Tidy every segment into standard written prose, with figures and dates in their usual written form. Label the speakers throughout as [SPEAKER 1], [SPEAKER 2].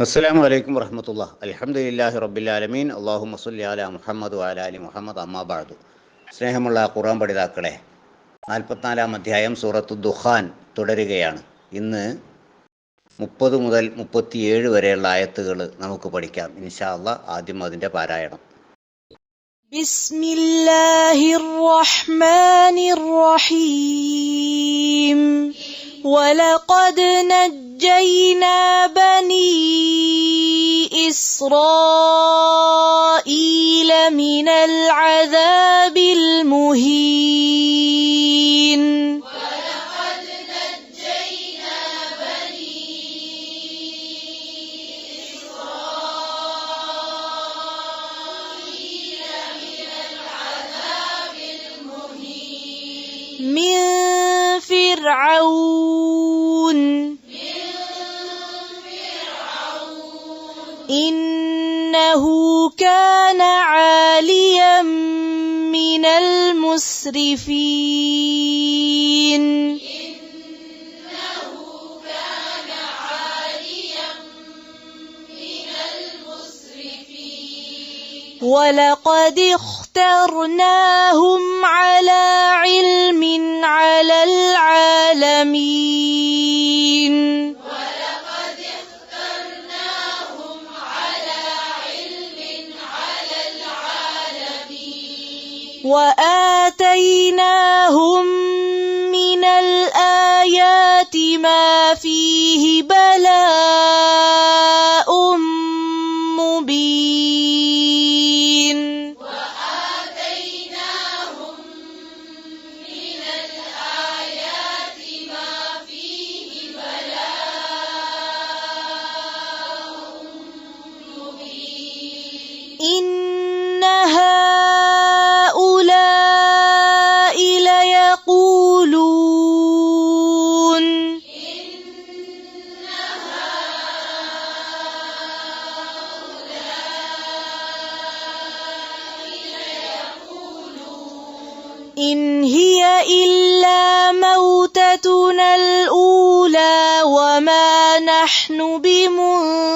[SPEAKER 1] അസ്സലാമു അലൈക്കും വറഹ്മത്തുള്ളാഹി. അൽഹംദുലില്ലാഹി റബ്ബിൽ ആലമീൻ. അല്ലാഹുമ്മ സ്വല്ലി അലാ മുഹമ്മദ് വഅലാ ആലി മുഹമ്മദ്. അമ്മാ ബഅദു. സ്നേഹമുള്ള ഖുർആൻ പഠിതാക്കളെ, 44-ാം അധ്യായം സൂറത്തു ദുഖാൻ തുടരുകയാണ്. ഇന്ന് 30 മുതൽ 37 വരെയുള്ള ആയത്തുകൾ നമുക്ക് പഠിക്കാം ഇൻഷാ അല്ലാഹ്. ആദ്യം അതിൻ്റെ പാരായണം.
[SPEAKER 2] ബിസ്മില്ലാഹിർ റഹ്മാനിർ റഹീം. وَلَقَدْ نَجَّيْنَا بَنِي إِسْرَائِيلَ مِنَ الْعَذَابِ الْمُهِينِ.
[SPEAKER 3] وَلَقَدْ نَجَّيْنَا بَنِي إِسْرَائِيلَ مِنَ الْعَذَابِ الْمُهِينِ.
[SPEAKER 2] مِنْ فِرْعَوْنَ إِنَّهُ كَانَ عَالِيًا مِنَ الْمُسْرِفِينَ. وَلَقَدِ اخْتَرْنَاهُمْ عَلَى عِلْمٍ عَلَى الْعَالَمِينَ.
[SPEAKER 3] وَلَقَدِ اخْتَرْنَاهُمْ عَلَى عِلْمٍ عَلَى الْعَالَمِينَ.
[SPEAKER 2] وَآتَيْنَاهُمْ مِنَ الْآيَاتِ مَا فِيهِ بَلَاءٌ مُبِينٌ.
[SPEAKER 3] وَآتَيْنَاهُمْ مِنَ الْآيَاتِ مَا فِيهِ بَلَاءٌ مُبِينٌ.
[SPEAKER 2] إِنَّ هَؤُلَاءِ لَيَقُولُونَ إِنْ هِيَ إِلَّا مَوْتَتُنَا الْأُولَى وَمَا نَحْنُ بِمُنشَرِينَ.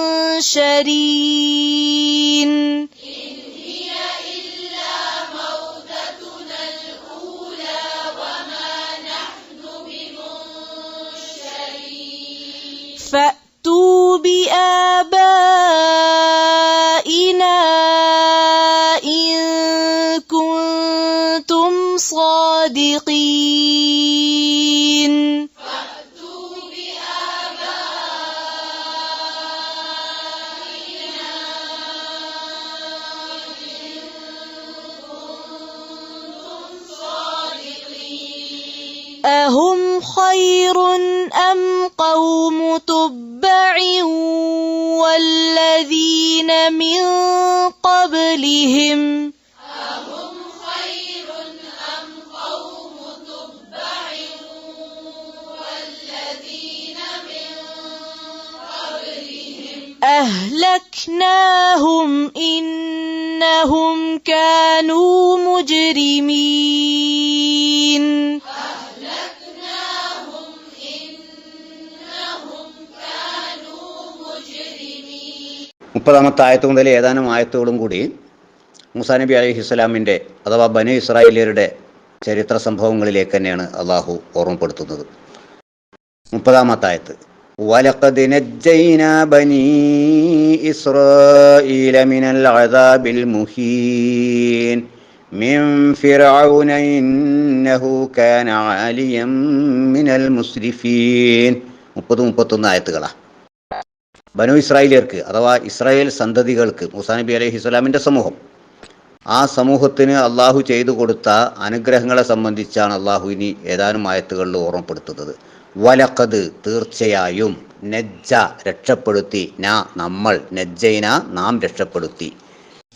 [SPEAKER 3] إِنْ هِيَ إِلَّا مَوْتَتُنَا الْأُولَى وَمَا نَحْنُ بِمُنشَرِينَ.
[SPEAKER 2] فَأْتُوا بِآبَائِنَا إِن كُنتُمْ صَادِقِينَ.
[SPEAKER 3] فَأْتُوا بِآبَائِنَا إِن كُنتُمْ صَادِقِينَ.
[SPEAKER 2] أَهُمْ خَيْرٌ أَمْ قَوْمُ تُبَّعٍ وَالَّذِينَ مِنْ قَبْلِهِمْ
[SPEAKER 3] أَهُمْ خَيْرٌ أَمْ قَوْمُ تُبَّعٍ وَالَّذِينَ مِنْ قَبْلِهِمْ
[SPEAKER 2] أَهْلَكْنَاهُمْ إِنَّهُمْ كَانُوا مُجْرِمِينَ.
[SPEAKER 3] أَهْلَكْنَاهُمْ إِنَّهُمْ كَانُوا مُجْرِمِينَ.
[SPEAKER 1] 30-ാമത്തെ ആയത്ത് മുതൽ ഏതാനും ആയത്തുകളും കൂടി മൂസാ നബി അലൈഹിസ്സലാമിൻ്റെ അഥവാ ബനു ഇസ്രായേലിയരുടെ ചരിത്ര സംഭവങ്ങളിലേക്ക് തന്നെയാണ് അള്ളാഹു ഓർമ്മപ്പെടുത്തുന്നത്. 30-ാമത്തെ ആയത്ത്, വലഖദ് നജ്ജൈനാ ബനീ ഇസ്രായീല മിനൽ അദാബിൽ മുഹീൻ മിൻ ഫിർഔന ഇന്നഹു കാന ആലിയം മിനൽ മുസ്രിഫീൻ. 30-31 ആയത്തുകളാണ്. ബനു ഇസ്രായേലിയർക്ക് അഥവാ ഇസ്രായേൽ സന്തതികൾക്ക് മൂസാ നബി അലൈഹിസ്സലാമിൻ്റെ സമൂഹം, ആ സമൂഹത്തിന് അള്ളാഹു ചെയ്തു കൊടുത്ത അനുഗ്രഹങ്ങളെ സംബന്ധിച്ചാണ് അള്ളാഹു ഇനി ഏതാനും ആയത്തുകളിൽ ഓർമ്മപ്പെടുത്തുന്നത്. വലഖദ് തീർച്ചയായും, നജ്ജ രക്ഷപ്പെടുത്തി, നമ്മൾ, നജ്ജൈന നാം രക്ഷപ്പെടുത്തി,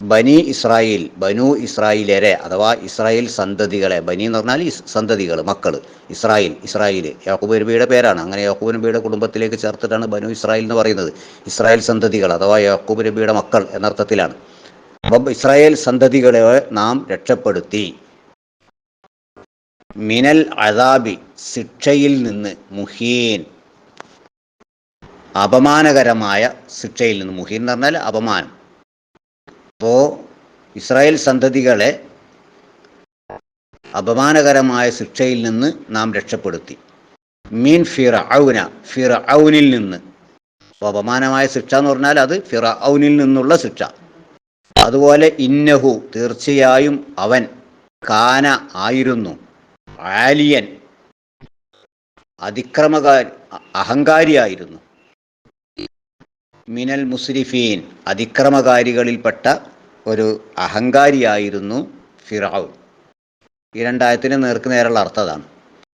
[SPEAKER 1] ബനി ഇസ്രായേൽ ബനു ഇസ്രായേലരെ അഥവാ ഇസ്രായേൽ സന്തതികളെ. ബനി എന്ന് പറഞ്ഞാൽ സന്തതികൾ, മക്കൾ. ഇസ്രായേൽ യാക്കൂബ് നബിയുടെ പേരാണ്. അങ്ങനെ യാക്കൂബ് നബിയുടെ കുടുംബത്തിലേക്ക് ചേർത്തിട്ടാണ് ബനു ഇസ്രായേൽ എന്ന് പറയുന്നത്. ഇസ്രായേൽ സന്തതികൾ അഥവാ യാക്കൂബ് നബിയുടെ മക്കൾ എന്നർത്ഥത്തിലാണ്. അപ്പം ഇസ്രായേൽ സന്തതികളെ നാം രക്ഷപ്പെടുത്തി, മിനൽ അദാബി ശിക്ഷയിൽ നിന്ന്, മുഹീൻ അപമാനകരമായ ശിക്ഷയിൽ നിന്ന്. മുഹീൻ എന്ന് പറഞ്ഞാൽ അപമാനം. അപ്പോൾ ഇസ്രായേൽ സന്തതികളെ അപമാനകരമായ ശിക്ഷയിൽ നിന്ന് നാം രക്ഷപ്പെടുത്തി. മീൻ ഫിർഔനിൽ നിന്ന്. അപ്പോൾ അപമാനമായ ശിക്ഷ എന്ന് പറഞ്ഞാൽ അത് ഫിർഔനിൽ നിന്നുള്ള ശിക്ഷ. അതുപോലെ ഇന്നഹു തീർച്ചയായും അവൻ, കാന ആയിരുന്നു, ആലിയൻ അഹങ്കാരിയായിരുന്നു, മിനൽ മുസ്രിഫീൻ അതിക്രമകാരികളിൽപ്പെട്ട ഒരു അഹങ്കാരിയായിരുന്നു ഫിർഔൻ. ഈ രണ്ടായത്തിന് നേർക്ക് നേരെയുള്ള അർത്ഥം അതാണ്.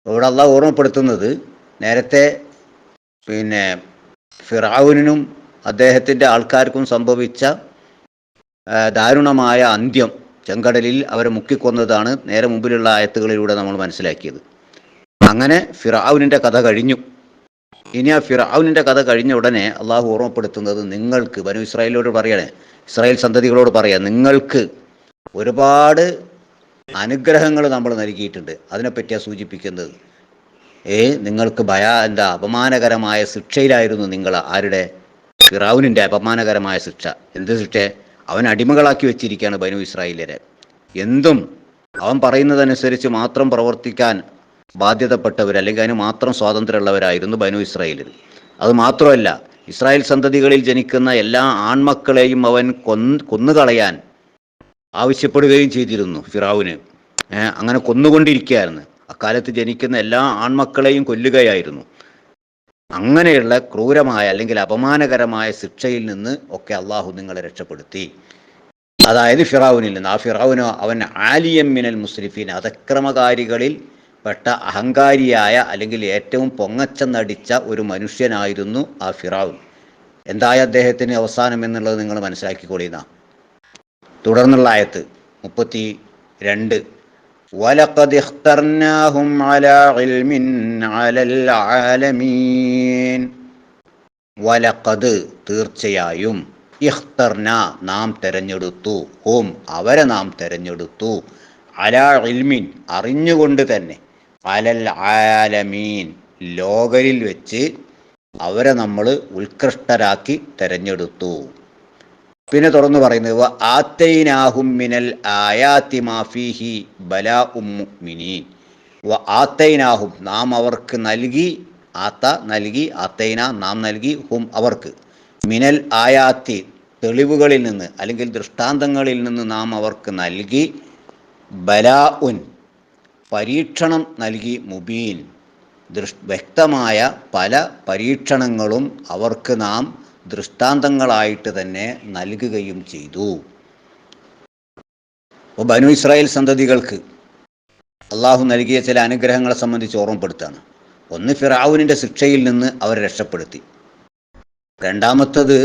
[SPEAKER 1] ഇവിടെ അള്ളാഹ് ഓർമ്മപ്പെടുത്തുന്നത് നേരത്തെ ഫിർഔനിനും അദ്ദേഹത്തിൻ്റെ ആൾക്കാർക്കും സംഭവിച്ച ദാരുണമായ അന്ത്യം, ചെങ്കടലിൽ അവരെ മുക്കിക്കൊന്നതാണ് നേരെ മുമ്പിലുള്ള ആയത്തുകളിലൂടെ നമ്മൾ മനസ്സിലാക്കിയത്. അങ്ങനെ ഫിർഔനിൻ്റെ കഥ കഴിഞ്ഞു. ഇനി ആ ഫിർഔനിൻ്റെ കഥ കഴിഞ്ഞ ഉടനെ അള്ളാഹു ഓർമ്മപ്പെടുത്തുന്നത് നിങ്ങൾക്ക്, ബനു ഇസ്രായേലിനോട് പറയണേ, ഇസ്രായേൽ സന്തതികളോട് പറയാം, നിങ്ങൾക്ക് ഒരുപാട് അനുഗ്രഹങ്ങൾ നമ്മൾ നൽകിയിട്ടുണ്ട്. അതിനെപ്പറ്റിയാണ് സൂചിപ്പിക്കുന്നത്. നിങ്ങൾക്ക് അപമാനകരമായ ശിക്ഷയിലായിരുന്നു നിങ്ങൾ. ആരുടെ? ഫിർഔനിൻ്റെ അപമാനകരമായ ശിക്ഷ. എന്ത് ശിക്ഷ? അവൻ അടിമകളാക്കി വെച്ചിരിക്കുകയാണ് ബനു ഇസ്രായേലിനെ. എന്തും അവൻ പറയുന്നതനുസരിച്ച് മാത്രം പ്രവർത്തിക്കാൻ ബാധ്യതപ്പെട്ടവർ, അല്ലെങ്കിൽ അതിന് മാത്രം സ്വാതന്ത്ര്യമുള്ളവരായിരുന്നു ബനു ഇസ്രായേലിൽ. അത് മാത്രമല്ല, ഇസ്രായേൽ സന്തതികളിൽ ജനിക്കുന്ന എല്ലാ ആൺമക്കളെയും അവൻ കൊന്നുകളയാൻ ആവശ്യപ്പെടുകയും ചെയ്തിരുന്നു ഫിർഔന്. അങ്ങനെ കൊന്നുകൊണ്ടിരിക്കുകയായിരുന്നു. അക്കാലത്ത് ജനിക്കുന്ന എല്ലാ ആൺമക്കളെയും കൊല്ലുകയായിരുന്നു. അങ്ങനെയുള്ള ക്രൂരമായ അല്ലെങ്കിൽ അപമാനകരമായ ശിക്ഷയിൽ നിന്ന് ഒക്കെ അള്ളാഹു നിങ്ങളെ രക്ഷപ്പെടുത്തി. അതായത് ഫിർഔനിൽ നിന്ന്. ആ ഫിർഔനോ അവൻ ആലിയം മിനൽ മുസ്രിഫീൻ അതിക്രമകാരികളിൽ പെട്ട അഹങ്കാരിയായ അല്ലെങ്കിൽ ഏറ്റവും പൊങ്ങച്ചെന്നടിച്ച ഒരു മനുഷ്യനായിരുന്നു ആ ഫിർഔൻ. എന്തായ അദ്ദേഹത്തിന് അവസാനം എന്നുള്ളത് നിങ്ങൾ മനസ്സിലാക്കിക്കൊള്ളുന്ന. തുടർന്നുള്ള ആയത്ത് 32. വലഖദ് ഇഖ്തർനാഹും അലാ ഇൽമിൻ അലൽ ആലമീൻ. വലഖദ് തീർച്ചയായും, ഇഖ്തർന നാം തെരഞ്ഞെടുത്തു, ഹും അവരെ നാം തെരഞ്ഞെടുത്തു, അലാ ഇൽമിൻ അറിഞ്ഞുകൊണ്ട് തന്നെ, അലൽ ആലമീൻ ലോകരിൽ വെച്ച് അവരെ നമ്മൾ ഉത്കൃഷ്ടരാക്കി തെരഞ്ഞെടുത്തു. പിന്നെ തുടർന്ന് പറയുന്നത് ആത്തൈനാഹും മിനൽ ആയാതി മാ ഫീഹി ബലാഉം മുഅ്മിനീൻ. ആത്തൈനാഹും നാം അവർക്ക് നൽകി, ആത്തൈന നാം നൽകി, ഹും അവർക്ക്, മിനൽ ആയാത്തി തെളിവുകളിൽ നിന്ന് അല്ലെങ്കിൽ ദൃഷ്ടാന്തങ്ങളിൽ നിന്ന് നാം അവർക്ക് നൽകി, ബലാഉൻ പരീക്ഷണം നൽകി, മുബീൻ വ്യക്തമായ പല പരീക്ഷണങ്ങളും അവർക്ക് നാം ദൃഷ്ടാന്തങ്ങളായിട്ട് തന്നെ നൽകുകയും ചെയ്തു. അപ്പോൾ ബനു ഇസ്രായേൽ സന്തതികൾക്ക് അള്ളാഹു നൽകിയ ചില അനുഗ്രഹങ്ങളെ സംബന്ധിച്ച് ഓർമ്മപ്പെടുത്താണ്. ഒന്ന്, ഫിർഔനിൻ്റെ ശിക്ഷയിൽ നിന്ന് അവരെ രക്ഷപ്പെടുത്തി. രണ്ടാമത്തത്,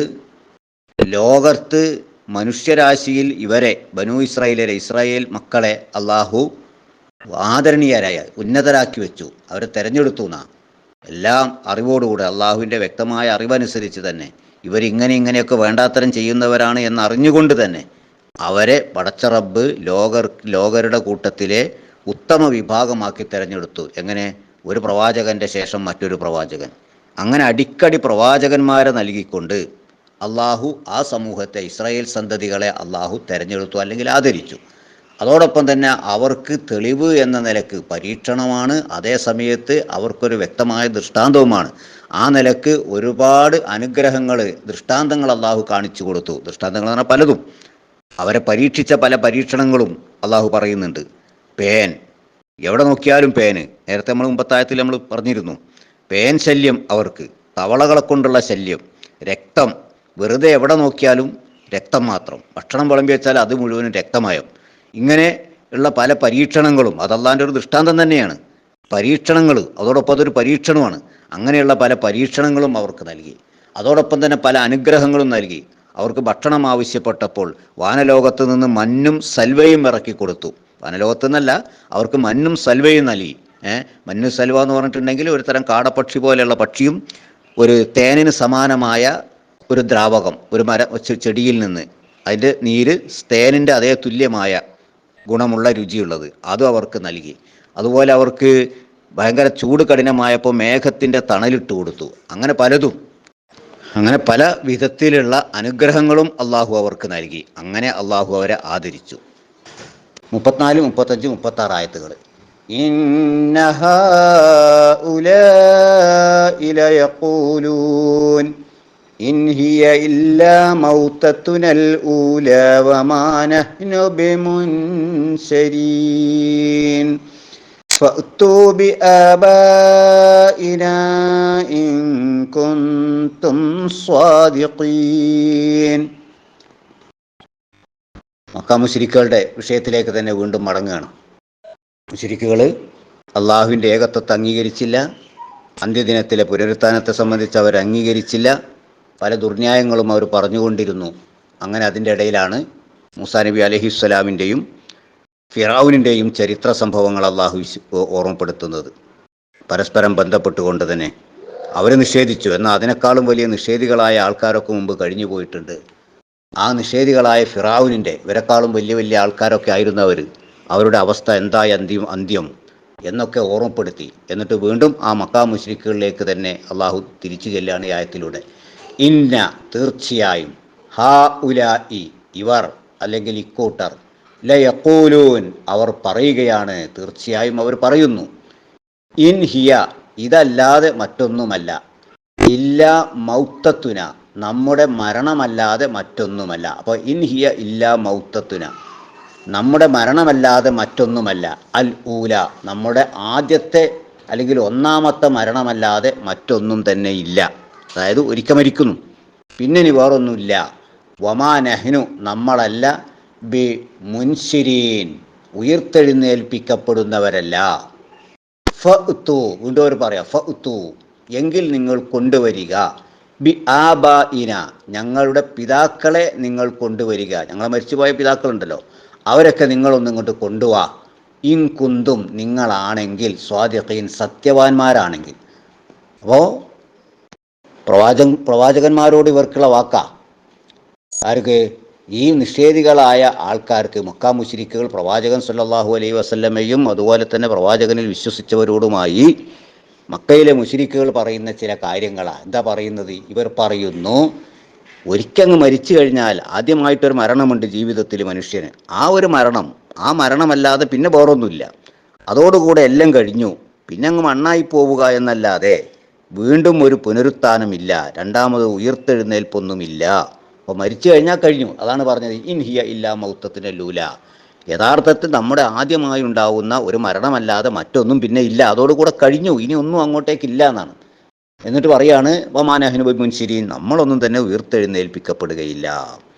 [SPEAKER 1] ലോകത്ത് മനുഷ്യരാശിയിൽ ഇവരെ ബനു ഇസ്രായേലരെ, ഇസ്രായേൽ മക്കളെ അള്ളാഹു ആദരണീയരായ ഉന്നതരാക്കി വെച്ചു. അവരെ തെരഞ്ഞെടുത്തു എന്നാ. എല്ലാം അറിവോടുകൂടെ അള്ളാഹുവിൻ്റെ വ്യക്തമായ അറിവനുസരിച്ച് തന്നെ ഇങ്ങനെയൊക്കെ വേണ്ടാത്തരം ചെയ്യുന്നവരാണ് എന്നറിഞ്ഞുകൊണ്ട് തന്നെ അവരെ പടച്ച റബ്ബ് ലോകരുടെ കൂട്ടത്തിലെ ഉത്തമ വിഭാഗമാക്കി തിരഞ്ഞെടുത്തു. എങ്ങനെ? ഒരു പ്രവാചകൻ്റെ ശേഷം മറ്റൊരു പ്രവാചകൻ. അങ്ങനെ അടിക്കടി പ്രവാചകന്മാരെ നൽകിക്കൊണ്ട് അള്ളാഹു ആ സമൂഹത്തെ, ഇസ്രായേൽ സന്തതികളെ അള്ളാഹു തിരഞ്ഞെടുത്തു അല്ലെങ്കിൽ ആദരിച്ചു. അതോടൊപ്പം തന്നെ അവർക്ക് തെളിവ് എന്ന നിലക്ക് പരീക്ഷണമാണ്, അതേ സമയത്ത് അവർക്കൊരു വ്യക്തമായ ദൃഷ്ടാന്തവുമാണ്. ആ നിലക്ക് ഒരുപാട് അനുഗ്രഹങ്ങൾ, ദൃഷ്ടാന്തങ്ങൾ അള്ളാഹു കാണിച്ചു കൊടുത്തു. ദൃഷ്ടാന്തങ്ങൾ എന്ന് പറഞ്ഞാൽ പലതും. അവരെ പരീക്ഷിച്ച പല പരീക്ഷണങ്ങളും അള്ളാഹു പറയുന്നുണ്ട്. പേൻ, എവിടെ നോക്കിയാലും പേന്. നേരത്തെ നമ്മൾ മുമ്പത്തായത്തിൽ നമ്മൾ പറഞ്ഞിരുന്നു. പേൻ ശല്യം അവർക്ക്, തവളകളെ കൊണ്ടുള്ള ശല്യം, രക്തം, വെറുതെ എവിടെ നോക്കിയാലും രക്തം മാത്രം. ഭക്ഷണം വിളമ്പി വെച്ചാൽ അത് മുഴുവനും രക്തമയം. ഇങ്ങനെ ഉള്ള പല പരീക്ഷണങ്ങളും അത് അള്ളാഹിൻ്റെ ഒരു ദൃഷ്ടാന്തം തന്നെയാണ്. പരീക്ഷണങ്ങൾ, അതോടൊപ്പം അതൊരു പരീക്ഷണമാണ്. അങ്ങനെയുള്ള പല പരീക്ഷണങ്ങളും അവർക്ക് നൽകി. അതോടൊപ്പം തന്നെ പല അനുഗ്രഹങ്ങളും നൽകി. അവർക്ക് ഭക്ഷണം ആവശ്യപ്പെട്ടപ്പോൾ വാനലോകത്ത് നിന്ന് മഞ്ഞും സൽവയും ഇറക്കി കൊടുത്തു. വാനലോകത്ത് നിന്നല്ല, അവർക്ക് മഞ്ഞും സൽവയും നൽകി. മഞ്ഞു സൽവ എന്ന് പറഞ്ഞിട്ടുണ്ടെങ്കിൽ ഒരു തരം കാടപ്പക്ഷി പോലെയുള്ള പക്ഷിയും ഒരു തേനിന് സമാനമായ ഒരു ദ്രാവകം, ഒരു ചെടിയിൽ നിന്ന് അതിൻ്റെ നീര് തേനിൻ്റെ അതേ തുല്യമായ ഗുണമുള്ള രുചിയുള്ളത്, അതും അവർക്ക് നൽകി. അതുപോലെ അവർക്ക് ഭയങ്കര ചൂട് കഠിനമായപ്പോൾ മേഘത്തിൻ്റെ തണലിട്ട് കൊടുത്തു. അങ്ങനെ പലതും. അങ്ങനെ പല വിധത്തിലുള്ള അനുഗ്രഹങ്ങളും അള്ളാഹു അവർക്ക് നൽകി. അങ്ങനെ അള്ളാഹു അവരെ ആദരിച്ചു. 34, 35, 36 ആയത്തുകൾ. ഇന്ന ഹൗലാഇ ലയഖൂലൂൻ ഇൻ ഹിയ ഇല്ലാ മൗതതുനൽ ഊലാ വമാ നഹ്നു ബിമുൻശരീൻ ഫഅ്തൂ ബിആബാഇനാ ഇൻ കുൻതും സ്വാദിഖീൻ. മക്ക മുശ്രിക്കുകളുടെ വിഷയത്തിലേക്ക് തന്നെ വീണ്ടും മടങ്ങുകയാണ്. മുശ്രിക്കുകൾ അള്ളാഹുവിൻ്റെ ഏകത്വത്തെ അംഗീകരിച്ചില്ല. അന്ത്യദിനത്തിലെ പുനരുത്ഥാനത്തെ സംബന്ധിച്ച് അവർ അംഗീകരിച്ചില്ല. പല ദുർന്യായങ്ങളും അവർ പറഞ്ഞുകൊണ്ടിരുന്നു. അങ്ങനെ അതിൻ്റെ ഇടയിലാണ് മൂസാ നബി അലൈഹിസ്സലാമിൻ്റെയും ഫിറഔനിൻ്റെയും ചരിത്ര സംഭവങ്ങൾ അള്ളാഹു ഓർമ്മപ്പെടുത്തുന്നത്. പരസ്പരം ബന്ധപ്പെട്ടുകൊണ്ട് തന്നെ അവർ നിഷേധിച്ചു. എന്നാൽ അതിനേക്കാളും വലിയ നിഷേധികളായ ആൾക്കാരൊക്കെ മുമ്പ് കഴിഞ്ഞു പോയിട്ടുണ്ട്. ആ നിഷേധികളായ ഫിറഔനിൻ്റെ ഇവരെക്കാളും വലിയ വലിയ ആൾക്കാരൊക്കെ ആയിരുന്നവർ, അവരുടെ അവസ്ഥ എന്തായി അന്ത്യം എന്നൊക്കെ ഓർമ്മപ്പെടുത്തി. എന്നിട്ട് വീണ്ടും ആ മക്കാ മുശ്രിക്കുകളിലേക്ക് തന്നെ അള്ളാഹു തിരിച്ചു ചെല്ലുകയാണ് ഈ ആയത്തിലൂടെ. ഇന്ന തീർച്ചയായും, ഹാ ഉലാഇ ഇവർ അല്ലെങ്കിൽ ഇക്കൂട്ടർ, ലയഖൂലൂൻ അവർ പറയുകയാണ്, തീർച്ചയായും അവർ പറയുന്നു, ഇൻ ഹിയ ഇതല്ലാതെ മറ്റൊന്നുമല്ല, ഇല്ലാ മൗത്തത്തുന നമ്മുടെ മരണമല്ലാതെ മറ്റൊന്നുമല്ല. അപ്പോൾ ഇൻ ഹിയ ഇല്ലാ മൗത്തത്തുന നമ്മുടെ മരണമല്ലാതെ മറ്റൊന്നുമല്ല, അൽ ഊല നമ്മുടെ ആദ്യത്തെ അല്ലെങ്കിൽ ഒന്നാമത്തെ മരണമല്ലാതെ മറ്റൊന്നും തന്നെ ഇല്ല. അതായത് ഒരിക്കൽ മരിക്കുന്നു, പിന്നെ ഇനി വേറൊന്നുമില്ല. വമാ നഹ്നു നമ്മളല്ല, ബി മുൻശിരീൻ ഉയർത്തെഴുന്നേൽപ്പിക്കപ്പെടുന്നവരല്ല. ഫഅ്തു വീണ്ടും അവർ പറയാം, ഫഅ്തു എങ്കിൽ നിങ്ങൾ കൊണ്ടുവരിക, ബി ആബാഇന ഞങ്ങളുടെ പിതാക്കളെ നിങ്ങൾ കൊണ്ടുവരിക. ഞങ്ങളെ മരിച്ചുപോയ പിതാക്കളുണ്ടല്ലോ, അവരൊക്കെ നിങ്ങളൊന്നും ഇങ്ങോട്ട് കൊണ്ടുവാ. ഇൻ കുന്തും നിങ്ങളാണെങ്കിൽ, സ്വാദിഖീൻ സത്യവാന്മാരാണെങ്കിൽ. അപ്പോൾ പ്രവാചകന്മാരോട് ഇവർക്കുള്ള വാക്കാ. ആർക്ക്? ഈ നിഷേധികളായ ആൾക്കാർക്ക്. മക്കാ മുശ്രിക്കുകൾ പ്രവാചകൻ സല്ലല്ലാഹു അലൈഹി വസല്ലമയും അതുപോലെ തന്നെ പ്രവാചകനിൽ വിശ്വസിച്ചവരോടുമായി മക്കയിലെ മുശ്രിക്കുകൾ പറയുന്ന ചില കാര്യങ്ങളാണ്. എന്താ പറയുന്നത്? ഇവർ പറയുന്നു, ഒരിക്കങ്ങ് മരിച്ചു കഴിഞ്ഞാൽ ആദ്യമായിട്ടൊരു മരണമുണ്ട് ജീവിതത്തിൽ മനുഷ്യന്. ആ ഒരു മരണം, ആ മരണമല്ലാതെ പിന്നെ വേറൊന്നുമില്ല. അതോടുകൂടെ എല്ലാം കഴിഞ്ഞു. പിന്നെ അങ്ങ് മണ്ണായി പോവുക എന്നല്ലാതെ വീണ്ടും ഒരു പുനരുത്ഥാനമില്ല, രണ്ടാമത് ഉയർത്തെഴുന്നേൽപ്പൊന്നുമില്ല. അപ്പോൾ മരിച്ചു കഴിഞ്ഞാൽ കഴിഞ്ഞു. അതാണ് പറഞ്ഞത് ഇൻ ഹിയ ഇല്ലാ മൗത്തത്തിൻ്റെ ലൂല. യഥാർത്ഥത്തിൽ നമ്മുടെ ആദ്യമായി ഉണ്ടാവുന്ന ഒരു മരണമല്ലാതെ മറ്റൊന്നും പിന്നെ ഇല്ല, അതോടുകൂടെ കഴിഞ്ഞു, ഇനി ഒന്നും അങ്ങോട്ടേക്കില്ല എന്നാണ്. എന്നിട്ട് പറയാണ്, വമാനഹ്നു ബിമുൻശിരീൻ നമ്മളൊന്നും തന്നെ ഉയർത്തെഴുന്നേൽപ്പിക്കപ്പെടുകയില്ല.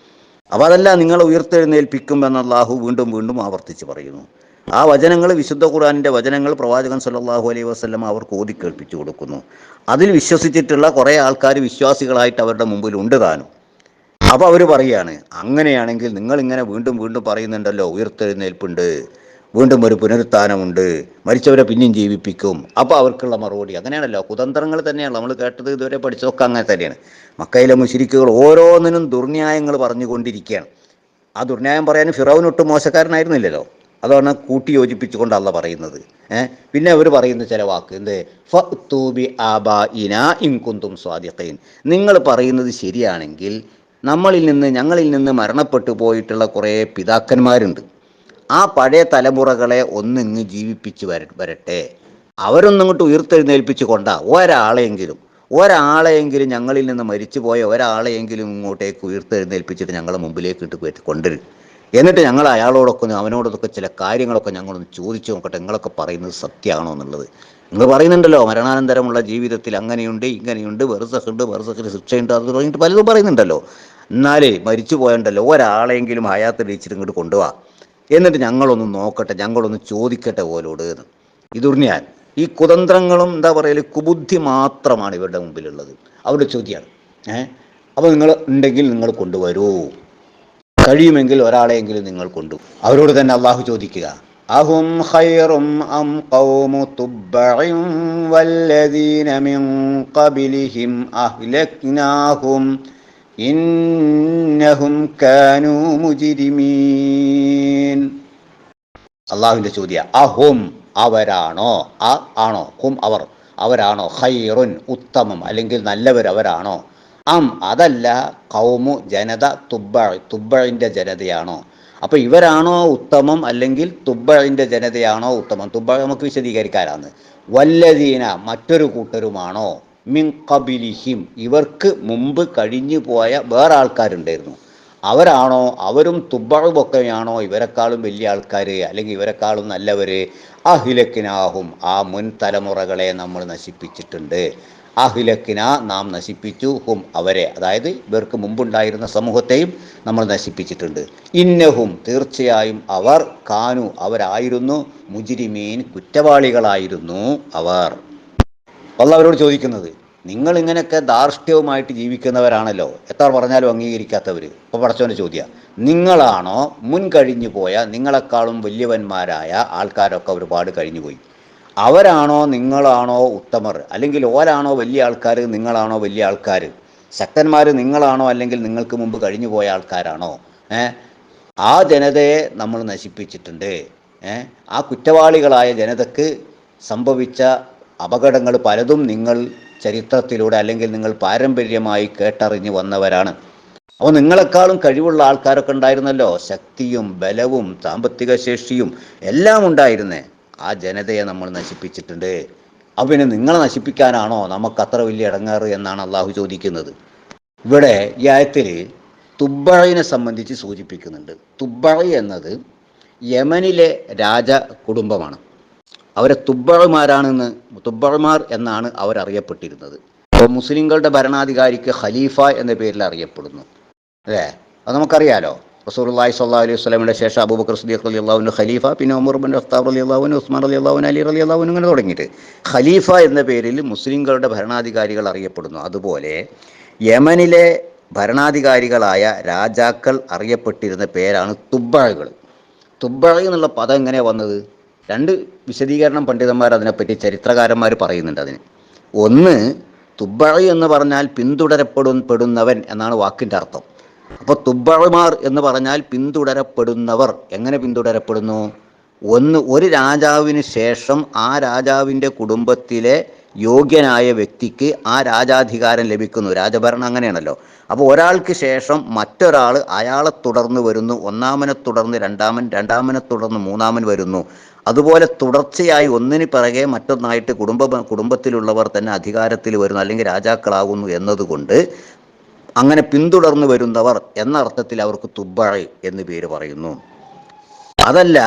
[SPEAKER 1] അപ്പോൾ അതല്ല, നിങ്ങൾ ഉയർത്തെഴുന്നേൽപ്പിക്കും എന്ന് അല്ലാഹു വീണ്ടും വീണ്ടും ആവർത്തിച്ച് പറയുന്നു. ആ വചനങ്ങൾ, വിശുദ്ധ ഖുർആനിൻ്റെ വചനങ്ങൾ പ്രവാചകൻ സല്ലല്ലാഹു അലൈഹി വസല്ലം അവർക്ക് ഓതി കേൾപ്പിച്ചു കൊടുക്കുന്നു. അതിൽ വിശ്വസിച്ചിട്ടുള്ള കുറേ ആൾക്കാർ വിശ്വാസികളായിട്ട് അവരുടെ മുമ്പിൽ ഉണ്ട് താനും. അപ്പോൾ അവർ പറയുകയാണ്, അങ്ങനെയാണെങ്കിൽ നിങ്ങളിങ്ങനെ വീണ്ടും വീണ്ടും പറയുന്നുണ്ടല്ലോ ഉയർത്തെഴുന്നേൽപ്പുണ്ട്, വീണ്ടും ഒരു പുനരുത്ഥാനമുണ്ട്, മരിച്ചവരെ പിന്നെയും ജീവിപ്പിക്കും. അപ്പോൾ അവർക്കുള്ള മറുപടി അങ്ങനെയാണല്ലോ, കുതന്ത്രങ്ങൾ തന്നെയാണ് നമ്മൾ കേട്ടത്, ഇതുവരെ പഠിച്ചതൊക്കെ അങ്ങനെ തന്നെയാണ്. മക്കയിലെ മുശ്രിക്കുകൾ ഓരോന്നിനും ദുർന്യായങ്ങൾ പറഞ്ഞുകൊണ്ടിരിക്കുകയാണ്. ആ ദുർന്യായം പറയാൻ ഫിറൗൻ ഒട്ടും മോശക്കാരനായിരുന്നില്ലല്ലോ. അതാണ് കൂട്ടി യോജിപ്പിച്ചുകൊണ്ട് അള്ള പറയുന്നത്. പിന്നെ അവർ പറയുന്ന ചില വാക്ക് എന്ത്? ഫഅ്തു ബി ആബാഇനാ ഇൻ കുന്തും സ്വാദിഖീൻ നിങ്ങൾ പറയുന്നത് ശരിയാണെങ്കിൽ ഞങ്ങളിൽ നിന്ന് മരണപ്പെട്ടു പോയിട്ടുള്ള കുറേ പിതാക്കന്മാരുണ്ട്, ആ പഴയ തലമുറകളെ ഒന്നിങ്ങ് ജീവിപ്പിച്ച് വരട്ടെ, അവരൊന്നിങ്ങോട്ട് ഉയർത്തെഴുന്നേൽപ്പിച്ച് കൊണ്ടാ ഒരാളെയെങ്കിലും ഞങ്ങളിൽ നിന്ന് മരിച്ചുപോയ ഒരാളെയെങ്കിലും ഇങ്ങോട്ടേക്ക് ഉയർത്തെഴുന്നേൽപ്പിച്ചിട്ട് ഞങ്ങളെ മുമ്പിലേക്ക് ഇട്ട് കൊണ്ടുവരും. എന്നിട്ട് ഞങ്ങൾ അവനോടൊക്കെ ചില കാര്യങ്ങളൊക്കെ ഞങ്ങളൊന്ന് ചോദിച്ചു നോക്കട്ടെ, നിങ്ങളൊക്കെ പറയുന്നത് സത്യമാണോ എന്നുള്ളത്. നിങ്ങൾ പറയുന്നുണ്ടല്ലോ മരണാനന്തരമുള്ള ജീവിതത്തിൽ അങ്ങനെയുണ്ട് ഇങ്ങനെയുണ്ട്, ബർസഖിന് ശിക്ഷയുണ്ട്, അത് പറഞ്ഞിട്ട് പലതും പറയുന്നുണ്ടല്ലോ. എന്നാലേ മരിച്ചു പോയണ്ടല്ലോ ഒരാളെങ്കിലും ഹയാത്ത് ഇടിച്ചിട്ട് ഇങ്ങോട്ട് കൊണ്ടുപോവാ, എന്നിട്ട് ഞങ്ങളൊന്ന് നോക്കട്ടെ, ഞങ്ങളൊന്ന് ചോദിക്കട്ടെ ഓലോട് എന്ന്. ഇതുർന്യാൻ ഈ കുതന്ത്രങ്ങളും എന്താ പറയൽ കുബുദ്ധി മാത്രമാണ് ഇവരുടെ മുമ്പിലുള്ളത്. അവരുടെ ചോദ്യമാണ്. അപ്പോൾ നിങ്ങൾ ഉണ്ടെങ്കിൽ നിങ്ങൾ കൊണ്ടുവരൂ, കഴിയുമെങ്കിൽ ഒരാളെയെങ്കിലും നിങ്ങൾ കൊണ്ടു. അവരോട് തന്നെ അള്ളാഹു ചോദിക്കുക, അഹും ഖൈറും അം ഖൗമു തുബ്ബഇൻ വല്ലദീന മിൻ ഖബ്ലിഹിം അഹ്ലക്നാഹും ഇന്നഹും കാനൂ മുജ്രിമീൻ. അള്ളാഹുവിൻ്റെ ചോദ്യ, അഹും അവരാണോ, ആണോ, ഹും അവരാണോ, ഖൈറുൻ ഉത്തമം അല്ലെങ്കിൽ നല്ലവർ അവരാണോ, അതല്ല കൗമു ജനത തുബ്ബഴിൻ്റെ ജനതയാണോ? അപ്പോൾ ഇവരാണോ ഉത്തമം, അല്ലെങ്കിൽ തുബ്ബഴിൻ്റെ ജനതയാണോ ഉത്തമം? തുബ്ബ നമുക്ക് വിശദീകരിക്കാനാണ്. വല്ലദീന മറ്റൊരു കൂട്ടരുമാണോ, മിൻ ഖബിലിഹിം ഇവർക്ക് മുമ്പ് കഴിഞ്ഞു പോയ വേറെ ആൾക്കാരുണ്ടായിരുന്നു, അവരാണോ? അവരും തുബ്ബഴുമൊക്കെയാണോ ഇവരെക്കാളും വലിയ ആൾക്കാർ, അല്ലെങ്കിൽ ഇവരെക്കാളും നല്ലവർ? അഹിലക്കിനാഹും ആ മുൻ തലമുറകളെ നമ്മൾ നശിപ്പിച്ചിട്ടുണ്ട്. അഹിലക്കിന നാം നശിപ്പിച്ചു, ഹും അവരെ, അതായത് ഇവർക്ക് മുമ്പുണ്ടായിരുന്ന സമൂഹത്തെയും നമ്മൾ നശിപ്പിച്ചിട്ടുണ്ട്. ഇന്നഹും തീർച്ചയായും അവർ, കാനു അവരായിരുന്നു, മുജ്രിമീൻ കുറ്റവാളികളായിരുന്നു അവർ. അല്ലാഹ് അവരോട് ചോദിക്കുന്നത്, നിങ്ങൾ ഇങ്ങനെയൊക്കെ ധാർഷ്ട്യവുമായിട്ട് ജീവിക്കുന്നവരാണല്ലോ, എത്ര പറഞ്ഞാലും അംഗീകരിക്കാത്തവർ. അപ്പോൾ പടച്ചവൻ്റെ ചോദ്യം, നിങ്ങളാണോ മുൻ കഴിഞ്ഞു പോയ നിങ്ങളെക്കാളും വലിയവന്മാരായ ആൾക്കാരൊക്കെ ഒരുപാട് കഴിഞ്ഞു പോയി, അവരാണോ നിങ്ങളാണോ ഉത്തമർ? അല്ലെങ്കിൽ ഓരാണോ വലിയ ആൾക്കാർ, നിങ്ങളാണോ വലിയ ആൾക്കാർ? ശക്തന്മാർ നിങ്ങളാണോ, അല്ലെങ്കിൽ നിങ്ങൾക്ക് മുമ്പ് കഴിഞ്ഞു പോയ ആൾക്കാരാണോ? ആ ജനതയെ നമ്മൾ നശിപ്പിച്ചിട്ടുണ്ട്. ആ കുറ്റവാളികളായ ജനതക്ക് സംഭവിച്ച അപകടങ്ങൾ പലതും നിങ്ങൾ ചരിത്രത്തിലൂടെ, അല്ലെങ്കിൽ നിങ്ങൾ പാരമ്പര്യമായി കേട്ടറിഞ്ഞ് വന്നവരാണ്. അപ്പോൾ നിങ്ങളെക്കാളും കഴിവുള്ള ആൾക്കാരൊക്കെ ഉണ്ടായിരുന്നല്ലോ, ശക്തിയും ബലവും സാമ്പത്തിക ശേഷിയും എല്ലാം ഉണ്ടായിരുന്നേ. ആ ജനതയെ നമ്മൾ നശിപ്പിച്ചിട്ടുണ്ട്. അപ്പോൾ പിന്നെ നിങ്ങളെ നശിപ്പിക്കാനാണോ നമുക്ക് അത്ര വലിയ ഇടങ്ങാറ് എന്നാണ് അള്ളാഹു ചോദിക്കുന്നത്. ഇവിടെ ഈ ആയത്തിൽ തുബ്ബഴിനെ സംബന്ധിച്ച് സൂചിപ്പിക്കുന്നുണ്ട്. തുബ്ബഴി എന്നത് യമനിലെ രാജ കുടുംബമാണ്. അവരെ തുബ്ബഴുമാർ എന്നാണ് അവരറിയപ്പെട്ടിരുന്നത്. അപ്പോൾ മുസ്ലിങ്ങളുടെ ഭരണാധികാരിക്ക് ഖലീഫ എന്ന പേരിൽ അറിയപ്പെടുന്നു, അല്ലേ? അത് നമുക്കറിയാലോ. റസൂലുള്ളാഹി സ്വല്ലല്ലാഹു അലൈഹി വസല്ലമയുടെ ശേഷം അബൂബക്കർ സിദ്ദീഖ് റളിയല്ലാഹു അൻഹു ഖലീഫ, പിന്നെ ഉമർ ഇബ്നു ഖത്താബ് റളിയല്ലാഹു അൻഹു, ഉസ്മാൻ റളിയല്ലാഹു അൻഹു, അലി റളിയല്ലാഹു അൻഹു, ഇങ്ങനെ തുടങ്ങിയിട്ട് ഖലീഫ എന്ന പേരിൽ മുസ്ലിങ്ങളുടെ ഭരണാധികാരികൾ അറിയപ്പെടുന്നു. അതുപോലെ യമനിലെ ഭരണാധികാരികളായ രാജാക്കൾ അറിയപ്പെട്ടിരുന്ന പേരാണ് തുബ്ബഴുകൾ. തുബ്ബഴ് എന്നുള്ള പദം എങ്ങനെയാണ് വന്നത്? രണ്ട് വിശദീകരണം പണ്ഡിതന്മാർ അതിനെപ്പറ്റി, ചരിത്രകാരന്മാർ പറയുന്നുണ്ട് അതിന്. ഒന്ന്, തുബ്ബഴ് എന്ന് പറഞ്ഞാൽ പിന്തുടരപ്പെടുന്നവൻ എന്നാണ് വാക്കിൻ്റെ അർത്ഥം. അപ്പോൾ തുബ്ബഴുമാർ എന്ന് പറഞ്ഞാൽ പിന്തുടരപ്പെടുന്നവർ. എങ്ങനെ പിന്തുടരപ്പെടുന്നു? ഒരു രാജാവിന് ശേഷം ആ രാജാവിൻ്റെ കുടുംബത്തിലെ യോഗ്യനായ വ്യക്തിക്ക് ആ രാജാധികാരം ലഭിക്കുന്നു. രാജഭരണം അങ്ങനെയാണല്ലോ. അപ്പോൾ ഒരാൾക്ക് ശേഷം മറ്റൊരാൾ അയാളെ തുടർന്ന് വരുന്നു. ഒന്നാമനെ തുടർന്ന് രണ്ടാമനെ തുടർന്ന് മൂന്നാമൻ വരുന്നു. അതുപോലെ തുടർച്ചയായി ഒന്നിന് പിറകെ മറ്റൊന്നായിട്ട് കുടുംബത്തിലുള്ളവർ തന്നെ അധികാരത്തിൽ വരുന്നു, അല്ലെങ്കിൽ രാജാക്കളാകുന്നു എന്നതുകൊണ്ട് അങ്ങനെ പിന്തുടർന്ന് വരുന്നവർ എന്ന അർത്ഥത്തിൽ അവർക്ക് തുബ്ബഴ് എന്ന് പേര് പറയുന്നു. അതല്ല,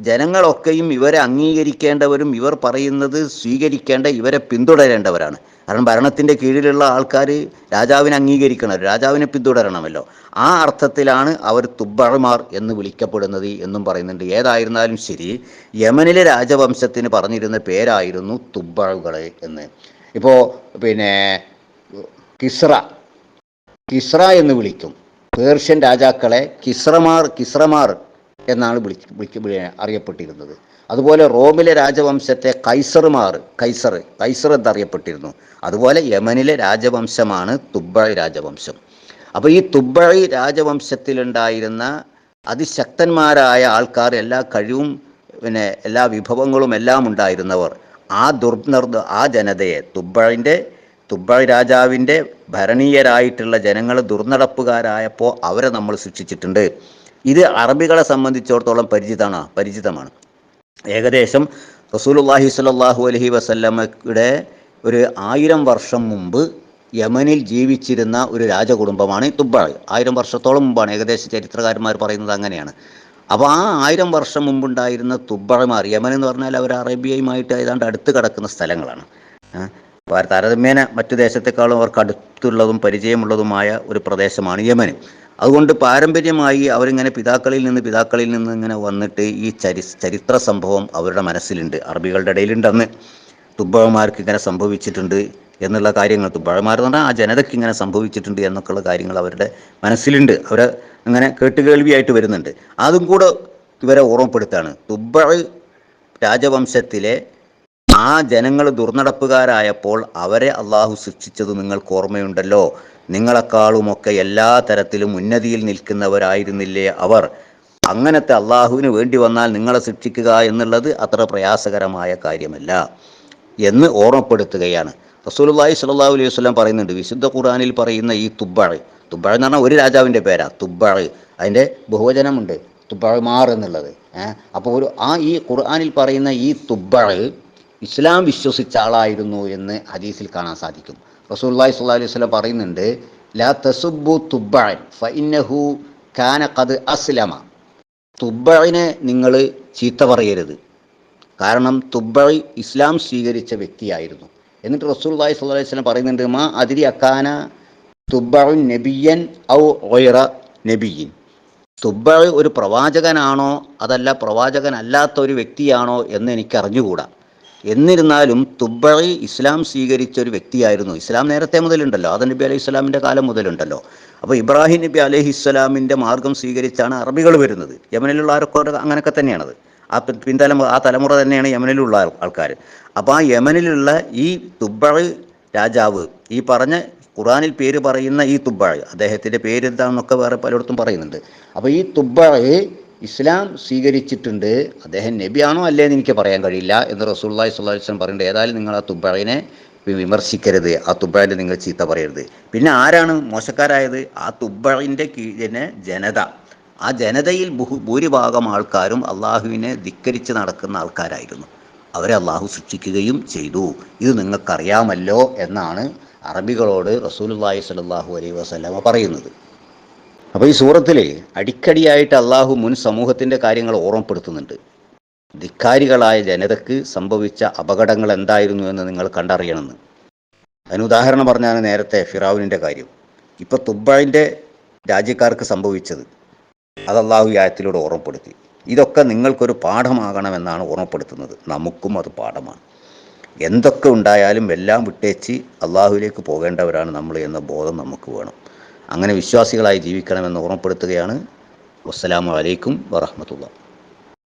[SPEAKER 1] ജനങ്ങളൊക്കെയും ഇവരെ അംഗീകരിക്കേണ്ടവരും ഇവർ പറയുന്നത് സ്വീകരിക്കേണ്ട, ഇവരെ പിന്തുടരേണ്ടവരാണ്. കാരണം ഭരണത്തിൻ്റെ കീഴിലുള്ള ആൾക്കാർ രാജാവിനെ അംഗീകരിക്കണം, രാജാവിനെ പിന്തുടരണമല്ലോ. ആ അർത്ഥത്തിലാണ് അവർ തുബ്ബഴുമാർ എന്ന് വിളിക്കപ്പെടുന്നത് എന്നും പറയുന്നുണ്ട്. ഏതായിരുന്നാലും ശരി, യമനിലെ രാജവംശത്തിന് പറഞ്ഞിരുന്ന പേരായിരുന്നു തുബ്ബഴുകൾ എന്ന്. ഇപ്പോൾ പിന്നെ കിസ്ര എന്ന് വിളിക്കും. പേർഷ്യൻ രാജാക്കളെ കിസ്രമാർ എന്നാണ് അറിയപ്പെട്ടിരുന്നത്. അതുപോലെ റോമിലെ രാജവംശത്തെ കൈസർ എന്നറിയപ്പെട്ടിരുന്നു. അതുപോലെ യമനിലെ രാജവംശമാണ് തുബ്ബഴി രാജവംശം. അപ്പോൾ ഈ തുബ്ബഴി രാജവംശത്തിലുണ്ടായിരുന്ന അതിശക്തന്മാരായ ആൾക്കാർ, എല്ലാ കഴിവും പിന്നെ എല്ലാ വിഭവങ്ങളും എല്ലാം ഉണ്ടായിരുന്നവർ, ആ ജനതയെ തുബ്ബഴി രാജാവിൻ്റെ ഭരണീയരായിട്ടുള്ള ജനങ്ങൾ ദുർനടപ്പുകാരായപ്പോൾ അവരെ നമ്മൾ ശിക്ഷിച്ചിട്ടുണ്ട്. ഇത് അറബികളെ സംബന്ധിച്ചിടത്തോളം പരിചിതമാണ്. ഏകദേശം റസൂലുള്ളാഹി സ്വല്ലല്ലാഹു അലൈഹി വസല്ലമയുടെ ഒരു 1000 വർഷം മുമ്പ് യമനിൽ ജീവിച്ചിരുന്ന ഒരു രാജകുടുംബമാണ് തുബ്ബഴ്. 1000 വർഷത്തോളം മുമ്പാണ്, ഏകദേശം ചരിത്രകാരന്മാർ പറയുന്നത് അങ്ങനെയാണ്. അപ്പോൾ ആ 1000 വർഷം മുമ്പുണ്ടായിരുന്ന തുബ്ബഴുമാർ, യമൻ എന്ന് പറഞ്ഞാൽ അവർ അറേബ്യയുമായിട്ട് ഏതാണ്ട് അടുത്ത് കിടക്കുന്ന സ്ഥലങ്ങളാണ്. താരതമ്യേന മറ്റു ദേശത്തെക്കാളും അവർക്ക് അടുത്തുള്ളതും പരിചയമുള്ളതുമായ ഒരു പ്രദേശമാണ് യമൻ. അതുകൊണ്ട് പാരമ്പര്യമായി അവരിങ്ങനെ പിതാക്കളിൽ നിന്ന് ഇങ്ങനെ വന്നിട്ട് ഈ ചരിത്ര സംഭവം അവരുടെ മനസ്സിലുണ്ട്, അറബികളുടെ ഇടയിലുണ്ട്. അന്ന് തുബ്ബഴമാർക്ക് ഇങ്ങനെ സംഭവിച്ചിട്ടുണ്ട് എന്നുള്ള കാര്യങ്ങൾ, തുബ്ബഴമാരെന്ന് പറഞ്ഞാൽ ആ ജനതയ്ക്ക് ഇങ്ങനെ സംഭവിച്ചിട്ടുണ്ട് എന്നൊക്കെയുള്ള കാര്യങ്ങൾ അവരുടെ മനസ്സിലുണ്ട്. അവരെ അങ്ങനെ കേട്ടുകേൾവിയായിട്ട് വരുന്നുണ്ട്. അതും കൂടെ ഇവരെ ഓർമ്മപ്പെടുത്താണ്. തുബ്ബഴ് രാജവംശത്തിലെ ആ ജനങ്ങൾ ദുർനടപ്പുകാരായപ്പോൾ അവരെ അള്ളാഹു ശിക്ഷിച്ചത് നിങ്ങൾക്ക് ഓർമ്മയുണ്ടല്ലോ. നിങ്ങളെക്കാളുമൊക്കെ എല്ലാ തരത്തിലും ഉന്നതിയിൽ നിൽക്കുന്നവരായിരുന്നില്ലേ അവർ? അങ്ങനത്തെ അള്ളാഹുവിന് വേണ്ടി വന്നാൽ നിങ്ങളെ ശിക്ഷിക്കുക എന്നുള്ളത് അത്ര പ്രയാസകരമായ കാര്യമല്ല എന്ന് ഓർമ്മപ്പെടുത്തുകയാണ്. റസൂലുള്ളാഹി സ്വല്ലല്ലാഹു അലൈഹി വസല്ലം പറയുന്നുണ്ട്, വിശുദ്ധ ഖുർആനിൽ പറയുന്ന ഈ തുബ്ബഅ് എന്ന് പറഞ്ഞാൽ ഒരു രാജാവിൻ്റെ പേരാ തുബ്ബഅ്. അതിൻ്റെ ബഹുവചനമുണ്ട് തുബ്ബഅ്മാർ എന്നുള്ളത്. അപ്പോൾ ഈ ഖുർആനിൽ പറയുന്ന ഈ തുബ്ബഅ് ഇസ്ലാം വിശ്വസിച്ച ആളായിരുന്നു എന്ന് ഹദീസിൽ കാണാൻ സാധിക്കും. റസൂലുള്ളാഹി സ്വല്ലല്ലാഹു അലൈഹി വസല്ലം പറയുന്നുണ്ട്, ലാ തസുബ്ബു തുബ്ബഅൻ ഫഇന്നഹു കാന ഖദ് അസ്ലമ. തുബ്ബഅിനെ നിങ്ങൾ ചീത്ത പറയരുത്, കാരണം തുബ്ബഅ് ഇസ്ലാം സ്വീകരിച്ച വ്യക്തിയായിരുന്നു. എന്നിട്ട് റസൂലുള്ളാഹി സ്വല്ലല്ലാഹു അലൈഹി വസല്ലം പറയുന്നുണ്ട്, മാ അദ്രി അക്കാന തുബ്ബഉൻ നബിയ്യൻ ഔ ഗൈറ നബിയ്യിൻ. തുബ്ബഅ് ഒരു പ്രവാചകനാണോ അതല്ല പ്രവാചകനല്ലാത്ത ഒരു വ്യക്തിയാണോ എന്ന് എനിക്ക് അറിഞ്ഞുകൂടാ. എന്നിരുന്നാലും തുബ്ബഅ് ഇസ്ലാം സ്വീകരിച്ച ഒരു വ്യക്തിയായിരുന്നു. ഇസ്ലാം നേരത്തെ മുതലുണ്ടല്ലോ, ആദം നബി അലൈഹി സ്വലാമിൻ്റെ കാലം മുതലുണ്ടല്ലോ. അപ്പോൾ ഇബ്രാഹിം നബി അലൈഹി സ്വലാമിൻ്റെ മാർഗം സ്വീകരിച്ചാണ് അറബികൾ വരുന്നത്. യമനിലുള്ള ആരൊക്കെ അങ്ങനെയൊക്കെ തന്നെയാണത്. ആ തലമുറ തന്നെയാണ് യമനിലുള്ള ആൾക്കാർ. അപ്പോൾ ആ യമനിലുള്ള ഈ തുബ്ബഅ് രാജാവ്, ഈ പറഞ്ഞ ഖുർആനിൽ പേര് പറയുന്ന ഈ തുബ്ബഅ്, അദ്ദേഹത്തിൻ്റെ പേര് എന്താണെന്നൊക്കെ വേറെ പലയിടത്തും പറയുന്നുണ്ട്. അപ്പോൾ ഈ തുബ്ബഅ് ഇസ്ലാം സ്വീകരിച്ചിട്ടുണ്ട്. അദ്ദേഹം നബിയാണോ അല്ലേന്ന് എനിക്ക് പറയാൻ കഴിയില്ല എന്ന് റസൂലുള്ളാഹി സ്വല്ലല്ലാഹു അലൈഹി വസല്ലം പറയുന്നുണ്ട്. ഏതായാലും നിങ്ങൾ ആ തുബ്ബഅിനെ വിമർശിക്കരുത്, ആ തുബ്ബഅിനെ നിങ്ങൾ ചീത്ത പറയരുത്. പിന്നെ ആരാണ് മോശക്കാരായത്? ആ തുബ്ബഅിൻ്റെ കീഴിലെ ജനത. ആ ജനതയിൽ ഭൂരിഭാഗം ആൾക്കാരും അള്ളാഹുവിനെ ധിക്കരിച്ച് നടക്കുന്ന ആൾക്കാരായിരുന്നു. അവരെ അള്ളാഹു ശിക്ഷിക്കുകയും ചെയ്തു. ഇത് നിങ്ങൾക്കറിയാമല്ലോ എന്നാണ് അറബികളോട് റസൂലുള്ളാഹി സ്വല്ലല്ലാഹു അലൈഹി വസല്ലം പറയുന്നത്. അപ്പോൾ ഈ സൂറത്തിൽ അടിക്കടിയായിട്ട് അള്ളാഹു മുൻ സമൂഹത്തിൻ്റെ കാര്യങ്ങൾ ഓർമ്മപ്പെടുത്തുന്നുണ്ട്. ധിക്കാരികളായ ജനതയ്ക്ക് സംഭവിച്ച അപകടങ്ങൾ എന്തായിരുന്നു എന്ന് നിങ്ങൾ കണ്ടറിയണമെന്ന്. അതിന് ഉദാഹരണം പറഞ്ഞാണ് നേരത്തെ ഫിറഔനിൻ്റെ കാര്യം. ഇപ്പോൾ തുബ്ബഅിൻ്റെ രാജ്യക്കാർക്ക് സംഭവിച്ചത് അത് അള്ളാഹു ഈ ആയത്തിലൂടെ ഓർമ്മപ്പെടുത്തി. ഇതൊക്കെ നിങ്ങൾക്കൊരു പാഠമാകണമെന്നാണ് ഓർമ്മപ്പെടുത്തുന്നത്. നമുക്കും അത് പാഠമാണ്. എന്തൊക്കെ ഉണ്ടായാലും എല്ലാം വിട്ടേച്ച് അള്ളാഹുവിലേക്ക് പോകേണ്ടവരാണ് നമ്മൾ എന്ന ബോധം നമുക്ക് വേണം. അങ്ങനെ വിശ്വാസികളായി ജീവിക്കണമെന്ന് ഓർമ്മപ്പെടുത്തുകയാണ്. വസ്സലാമു അലൈക്കും വറഹ്മത്തുള്ളാഹി.